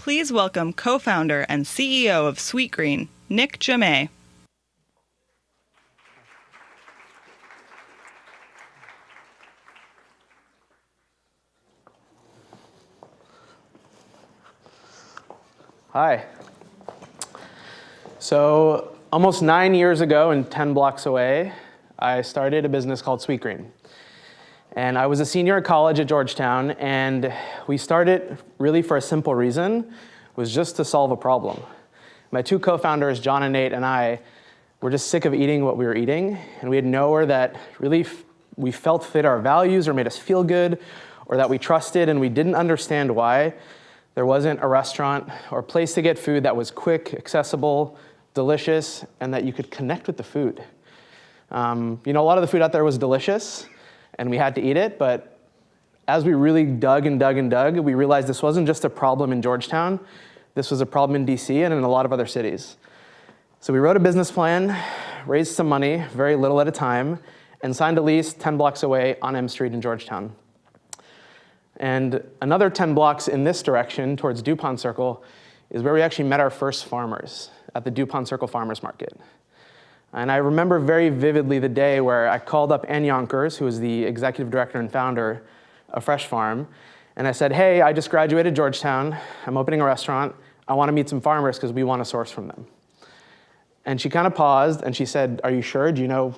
Please welcome co-founder and CEO of Sweetgreen, Nick Jammet. Hi. So almost 9 years ago and 10 blocks away, I started a business called Sweetgreen. And I was a senior at college at Georgetown, and we started really for a simple reason, was just to solve a problem. My two co-founders, John and Nate, and I were just sick of eating what we were eating, and we had nowhere that really we felt fit our values or made us feel good, or that we trusted, and we didn't understand why there wasn't a restaurant or a place to get food that was quick, accessible, delicious, and that you could connect with the food. A lot of the food out there was delicious, and we had to eat it, but as we really dug and dug and dug, we realized this wasn't just a problem in Georgetown, this was a problem in DC and in a lot of other cities. So we wrote a business plan, raised some money, very little at a time, and signed a lease 10 blocks away on M Street in Georgetown. And another 10 blocks in this direction, towards DuPont Circle, is where we actually met our first farmers at the DuPont Circle Farmers Market. And I remember very vividly the day where I called up Ann Yonkers, who was the executive director and founder of Fresh Farm, and I said, hey, I just graduated Georgetown, I'm opening a restaurant, I want to meet some farmers because we want to source from them. And she kind of paused and she said, are you sure? Do you know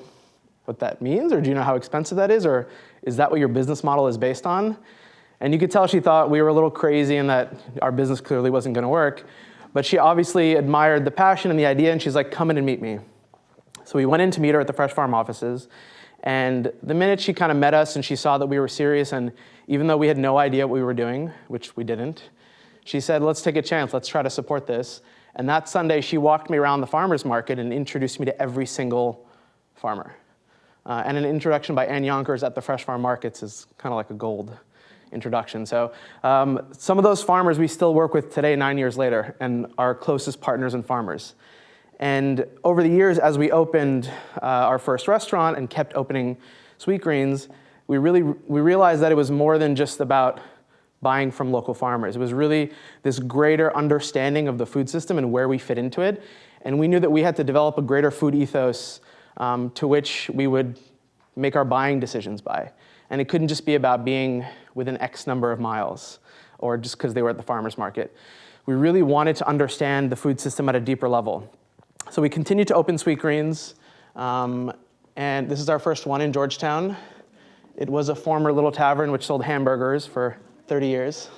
what that means? Or do you know how expensive that is? Or is that what your business model is based on? And you could tell she thought we were a little crazy and that our business clearly wasn't going to work. But she obviously admired the passion and the idea, and she's like, come in and meet me. So we went in to meet her at the Fresh Farm offices. And the minute she kind of met us and she saw that we were serious, and even though we had no idea what we were doing, which we didn't, she said, let's take a chance, let's try to support this. And that Sunday, she walked me around the farmer's market and introduced me to every single farmer. And an introduction by Ann Yonkers at the Fresh Farm markets is kind of like a gold introduction. So some of those farmers we still work with today, 9 years later, and our closest partners and farmers. And over the years, as we opened our first restaurant and kept opening Sweetgreens, we realized that it was more than just about buying from local farmers. It was really this greater understanding of the food system and where we fit into it. And we knew that we had to develop a greater food ethos to which we would make our buying decisions by. And it couldn't just be about being within X number of miles or just because they were at the farmer's market. We really wanted to understand the food system at a deeper level. So we continued to open Sweetgreens, and this is our first one in Georgetown. It was a former little tavern which sold hamburgers for 30 years.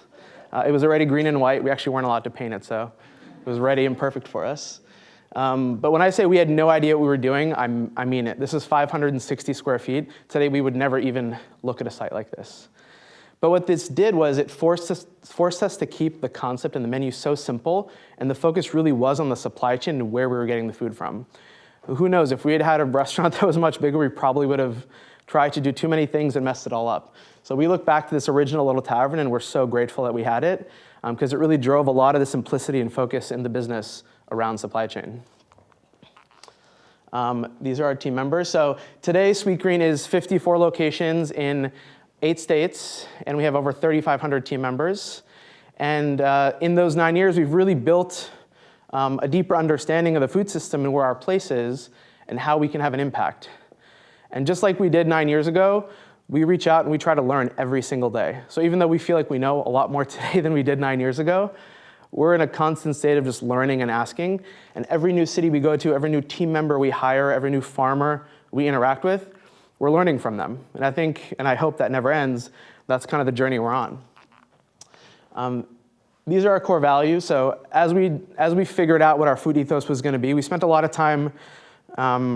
It was already green and white. We actually weren't allowed to paint it, so it was ready and perfect for us. But when I say we had no idea what we were doing, I mean it. This is 560 square feet. Today, we would never even look at a site like this. But what this did was it forced us to keep the concept and the menu so simple, and the focus really was on the supply chain and where we were getting the food from. Who knows, if we had had a restaurant that was much bigger, we probably would have tried to do too many things and messed it all up. So we look back to this original little tavern, and we're so grateful that we had it, because it really drove a lot of the simplicity and focus in the business around supply chain. These are our team members. So today, Sweetgreen is 54 locations in 8 states, and we have over 3,500 team members. And in those 9 years, we've really built a deeper understanding of the food system and where our place is and how we can have an impact. And just like we did 9 years ago, we reach out and we try to learn every single day. So even though we feel like we know a lot more today than we did 9 years ago, we're in a constant state of just learning and asking. And every new city we go to, every new team member we hire, every new farmer we interact with, we're learning from them. And I think, and I hope that never ends, that's kind of the journey we're on. These are our core values. So as we figured out what our food ethos was going to be, we spent a lot of time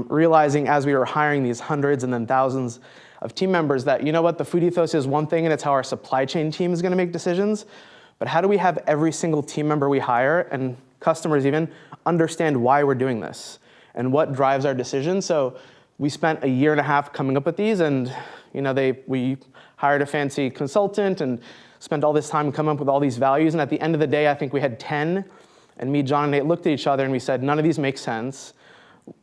realizing as we were hiring these hundreds and then thousands of team members that, you know what, the food ethos is one thing and it's how our supply chain team is going to make decisions. But how do we have every single team member we hire, and customers even, understand why we're doing this and what drives our decisions? So we spent a year and a half coming up with these, and we hired a fancy consultant and spent all this time coming up with all these values. And at the end of the day, I think we had 10. And me, John, and Nate looked at each other and we said, none of these make sense.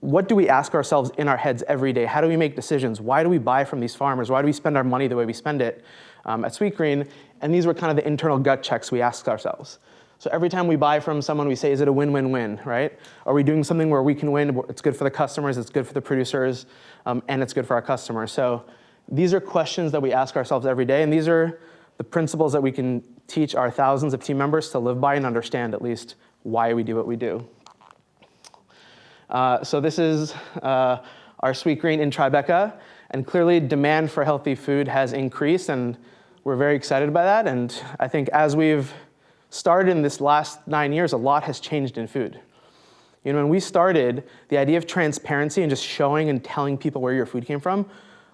What do we ask ourselves in our heads every day? How do we make decisions? Why do we buy from these farmers? Why do we spend our money the way we spend it at Sweetgreen? And these were kind of the internal gut checks we asked ourselves. So every time we buy from someone, we say, is it a win-win-win, right? Are we doing something where we can win? It's good for the customers, it's good for the producers, and it's good for our customers. So these are questions that we ask ourselves every day, and these are the principles that we can teach our thousands of team members to live by and understand at least why we do what we do. So this is our Sweetgreen in Tribeca, and clearly demand for healthy food has increased, and we're very excited by that. And I think as we've started in this last 9 years, a lot has changed in food. You know, when we started, the idea of transparency and just showing and telling people where your food came from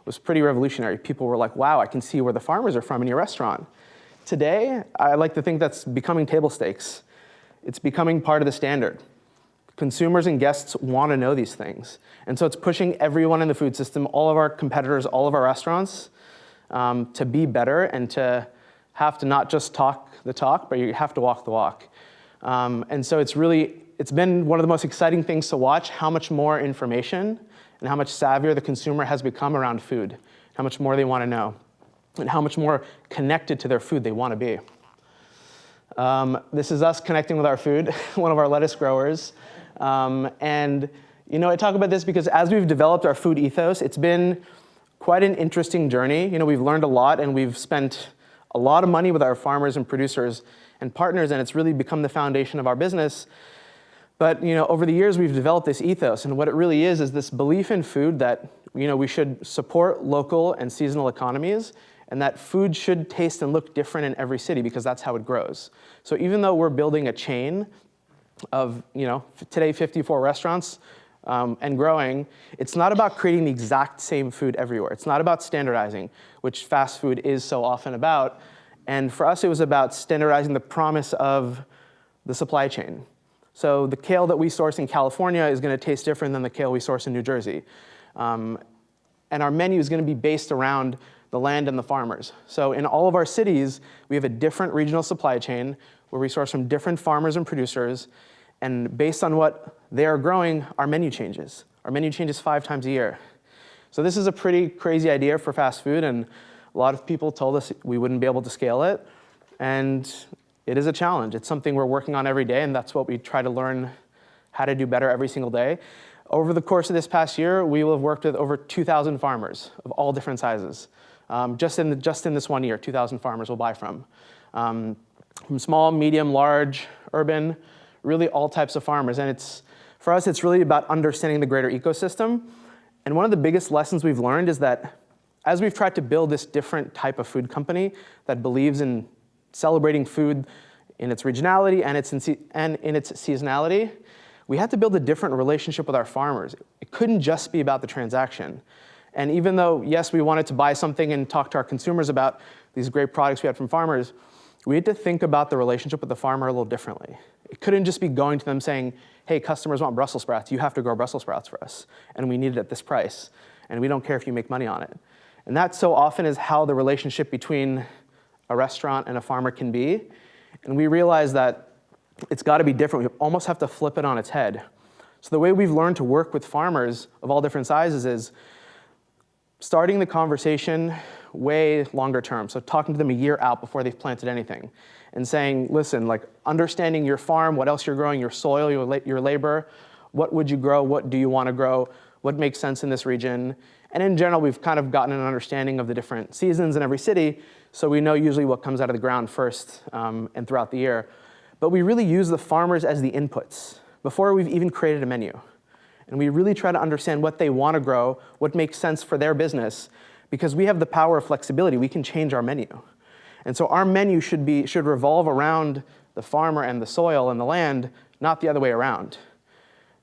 was pretty revolutionary. People were like, wow, I can see where the farmers are from in your restaurant. Today, I like to think that's becoming table stakes. It's becoming part of the standard. Consumers and guests want to know these things. And so it's pushing everyone in the food system, all of our competitors, all of our restaurants, to be better and to have to not just talk the talk, but you have to walk the walk. And so it's been one of the most exciting things to watch how much more information and how much savvier the consumer has become around food, how much more they want to know, and how much more connected to their food they want to be. This is us connecting with our food, one of our lettuce growers. And you know, I talk about this because as we've developed our food ethos, it's been quite an interesting journey. You know, we've learned a lot and we've spent a lot of money with our farmers and producers and partners, and it's really become the foundation of our business. But you know, over the years, we've developed this ethos, and what it really is this belief in food that you know we should support local and seasonal economies, and that food should taste and look different in every city because that's how it grows. So even though we're building a chain of today 54 restaurants and growing, it's not about creating the exact same food everywhere. It's not about standardizing, which fast food is so often about. And for us, it was about standardizing the promise of the supply chain. So the kale that we source in California is going to taste different than the kale we source in New Jersey. And our menu is going to be based around the land and the farmers. So in all of our cities, we have a different regional supply chain where we source from different farmers and producers. And based on what they are growing, our menu changes. Our menu changes 5 times a year. So this is a pretty crazy idea for fast food, and a lot of people told us we wouldn't be able to scale it. And it is a challenge. It's something we're working on every day, and that's what we try to learn how to do better every single day. Over the course of this past year, we will have worked with over 2,000 farmers of all different sizes. Just in this 1 year, 2,000 farmers will buy from small, medium, large, urban, really all types of farmers. And for us, it's really about understanding the greater ecosystem. And one of the biggest lessons we've learned is that as we've tried to build this different type of food company that believes in celebrating food in its regionality and in its seasonality, we had to build a different relationship with our farmers. It couldn't just be about the transaction. And even though, yes, we wanted to buy something and talk to our consumers about these great products we had from farmers, we had to think about the relationship with the farmer a little differently. It couldn't just be going to them saying, hey, customers want Brussels sprouts. You have to grow Brussels sprouts for us. And we need it at this price. And we don't care if you make money on it. And that so often is how the relationship between a restaurant and a farmer can be. And we realize that it's got to be different. We almost have to flip it on its head. So the way we've learned to work with farmers of all different sizes is starting the conversation way longer term. So talking to them a year out before they've planted anything and saying, listen, like understanding your farm, what else you're growing, your soil, your labor, what would you grow, what do you want to grow, what makes sense in this region. And in general, we've kind of gotten an understanding of the different seasons in every city, so we know usually what comes out of the ground first and throughout the year. But we really use the farmers as the inputs before we've even created a menu. And we really try to understand what they want to grow, what makes sense for their business, because we have the power of flexibility. We can change our menu. And so our menu should revolve around the farmer and the soil and the land, not the other way around.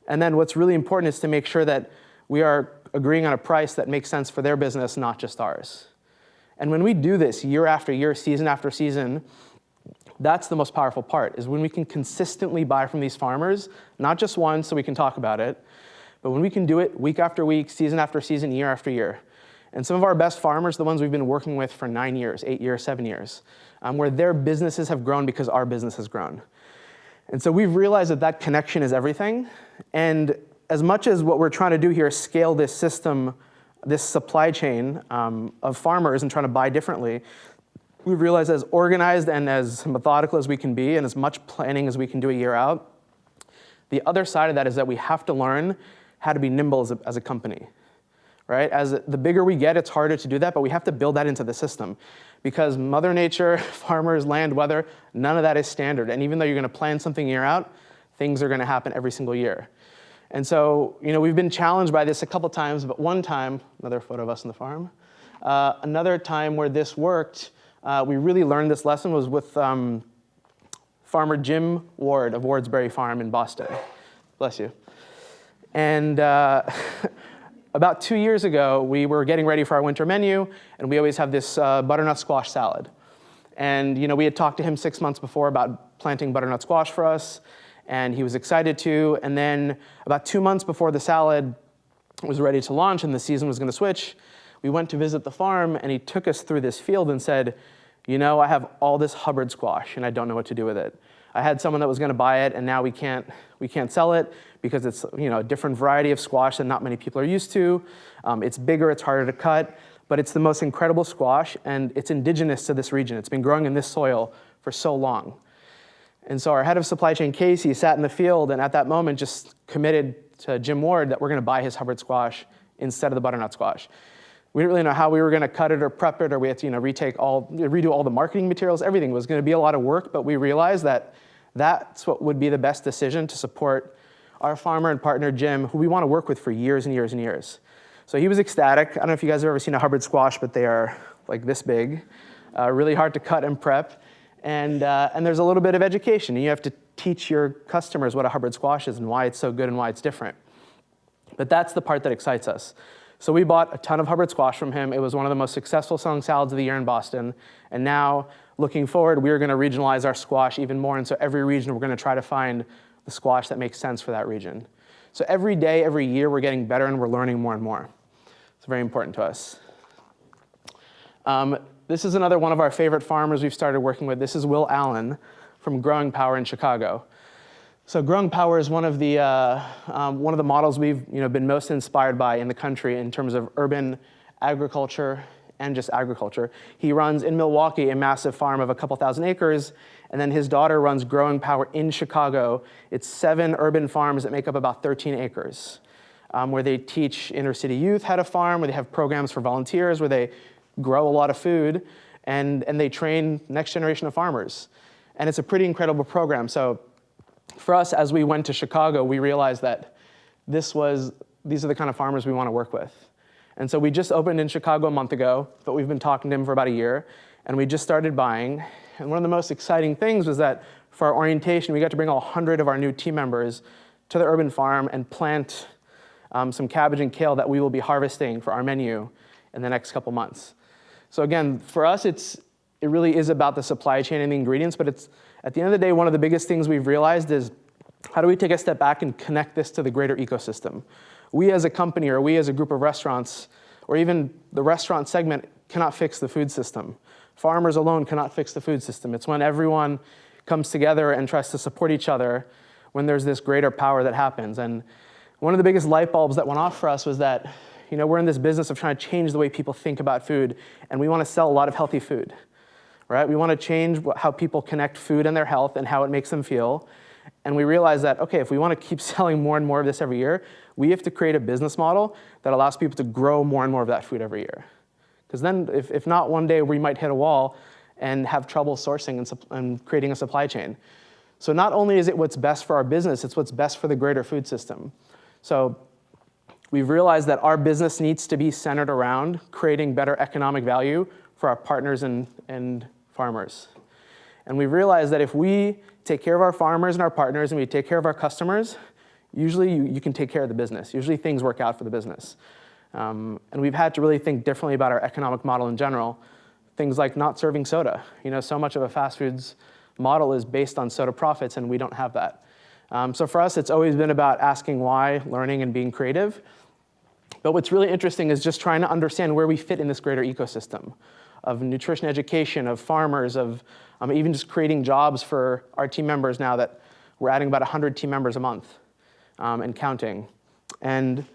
And then what's really important is to make sure that we are agreeing on a price that makes sense for their business, not just ours. And when we do this year after year, season after season, that's the most powerful part, is when we can consistently buy from these farmers, not just once so we can talk about it, but when we can do it week after week, season after season, year after year. And some of our best farmers, the ones we've been working with for 9 years, 8 years, 7 years, where their businesses have grown because our business has grown. And so we've realized that that connection is everything. And as much as what we're trying to do here is scale this system, this supply chain of farmers and trying to buy differently, we've realized as organized and as methodical as we can be and as much planning as we can do a year out, the other side of that is that we have to learn how to be nimble as a company, right? As the bigger we get, it's harder to do that, but we have to build that into the system because Mother Nature, farmers, land, weather, none of that is standard. And even though you're going to plan something year out, things are going to happen every single year. And so, we've been challenged by this a couple times, but one time, another photo of us on the farm, another time where this worked, we really learned this lesson was with farmer Jim Ward of Wardsbury Farm in Boston. Bless you. And about 2 years ago, we were getting ready for our winter menu, and we always have this butternut squash salad. And we had talked to him 6 months before about planting butternut squash for us, and he was excited to. And then about 2 months before the salad was ready to launch and the season was going to switch, we went to visit the farm, and he took us through this field and said, I have all this Hubbard squash, and I don't know what to do with it. I had someone that was going to buy it, and now we can't sell it because it's a different variety of squash that not many people are used to. It's bigger, it's harder to cut, but it's the most incredible squash, and it's indigenous to this region. It's been growing in this soil for so long. And so our head of supply chain, Casey, sat in the field, and at that moment just committed to Jim Ward that we're going to buy his Hubbard squash instead of the butternut squash. We didn't really know how we were going to cut it or prep it, or we had to redo all the marketing materials. Everything was going to be a lot of work, but we realized that that's what would be the best decision to support our farmer and partner, Jim, who we want to work with for years and years and years. So he was ecstatic. I don't know if you guys have ever seen a Hubbard squash, but they are like this big, really hard to cut and prep. And there's a little bit of education. You have to teach your customers what a Hubbard squash is and why it's so good and why it's different. But that's the part that excites us. So we bought a ton of Hubbard squash from him. It was one of the most successful selling salads of the year in Boston. And now, looking forward, we're going to regionalize our squash even more. And so every region, we're going to try to find the squash that makes sense for that region. So every day, every year, we're getting better and we're learning more and more. It's very important to us. This is another one of our favorite farmers we've started working with. This is Will Allen from Growing Power in Chicago. So Growing Power is one of the models we've been most inspired by in the country in terms of urban agriculture and just agriculture. He runs in Milwaukee a massive farm of a couple thousand acres, and then his daughter runs Growing Power in Chicago. It's 7 urban farms that make up about 13 acres, where they teach inner city youth how to farm, where they have programs for volunteers, where they grow a lot of food, and they train next generation of farmers. And it's a pretty incredible program. So for us, as we went to Chicago, we realized that these are the kind of farmers we want to work with. And so we just opened in Chicago a month ago, but we've been talking to him for about a year, and we just started buying. And one of the most exciting things was that for our orientation, we got to bring all 100 of our new team members to the urban farm and plant some cabbage and kale that we will be harvesting for our menu in the next couple months. So again, for us, it really is about the supply chain and the ingredients, but it's at the end of the day, one of the biggest things we've realized is how do we take a step back and connect this to the greater ecosystem? We as a company or we as a group of restaurants or even the restaurant segment cannot fix the food system. Farmers alone cannot fix the food system. It's when everyone comes together and tries to support each other when there's this greater power that happens. And one of the biggest light bulbs that went off for us was that we're in this business of trying to change the way people think about food, and we want to sell a lot of healthy food. Right? We want to change how people connect food and their health and how it makes them feel. And we realize that, okay, if we want to keep selling more and more of this every year, we have to create a business model that allows people to grow more and more of that food every year. Because then, if not, one day we might hit a wall and have trouble sourcing and creating a supply chain. So not only is it what's best for our business, it's what's best for the greater food system. So we've realized that our business needs to be centered around creating better economic value for our partners and farmers. And we've realized that if we take care of our farmers and our partners and we take care of our customers, usually you can take care of the business. Usually things work out for the business. And we've had to really think differently about our economic model in general. Things like not serving soda. So much of a fast foods model is based on soda profits, and we don't have that. So for us, it's always been about asking why, learning, and being creative. But what's really interesting is just trying to understand where we fit in this greater ecosystem of nutrition education, of farmers, of even just creating jobs for our team members now that we're adding about 100 team members a month and counting. And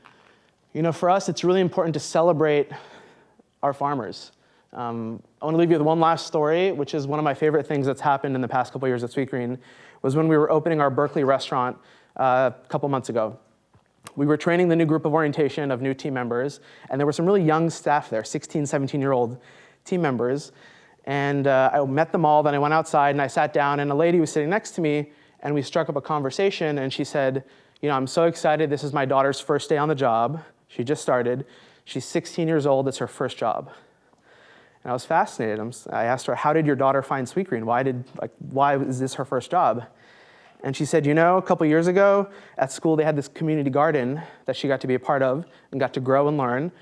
for us, it's really important to celebrate our farmers. I want to leave you with one last story, which is one of my favorite things that's happened in the past couple years at Sweetgreen, was when we were opening our Berkeley restaurant a couple months ago. We were training the new group of orientation of new team members, and there were some really young staff there, 16, 17-year-old team members. And I met them all, then I went outside and I sat down, and a lady was sitting next to me, and we struck up a conversation, and she said, I'm so excited, this is my daughter's first day on the job. She just started. She's 16 years old, it's her first job. And I was fascinated. I asked her, how did your daughter find Sweetgreen? Why is this her first job? And she said, a couple years ago at school, they had this community garden that she got to be a part of and got to grow and learn.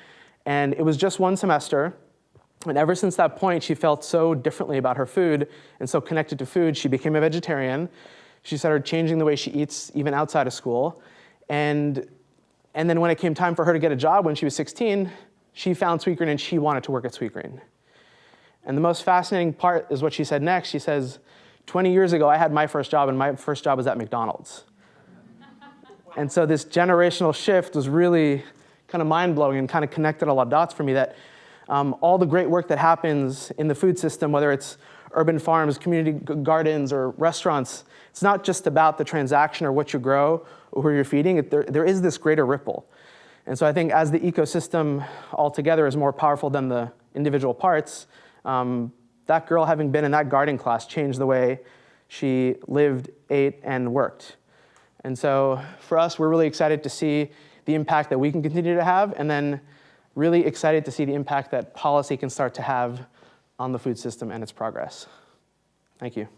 And it was just one semester. And ever since that point, she felt so differently about her food and so connected to food. She became a vegetarian. She started changing the way she eats even outside of school. And then when it came time for her to get a job when she was 16, she found Sweetgreen and she wanted to work at Sweetgreen. And the most fascinating part is what she said next. She says, 20 years ago, I had my first job, and my first job was at McDonald's. And so this generational shift was really kind of mind-blowing and kind of connected a lot of dots for me that all the great work that happens in the food system, whether it's urban farms, community gardens, or restaurants, it's not just about the transaction or what you grow or who you're feeding. There is this greater ripple. And so I think as the ecosystem altogether is more powerful than the individual parts, that girl, having been in that gardening class, changed the way she lived, ate, and worked. And so for us, we're really excited to see the impact that we can continue to have, and then really excited to see the impact that policy can start to have on the food system and its progress. Thank you.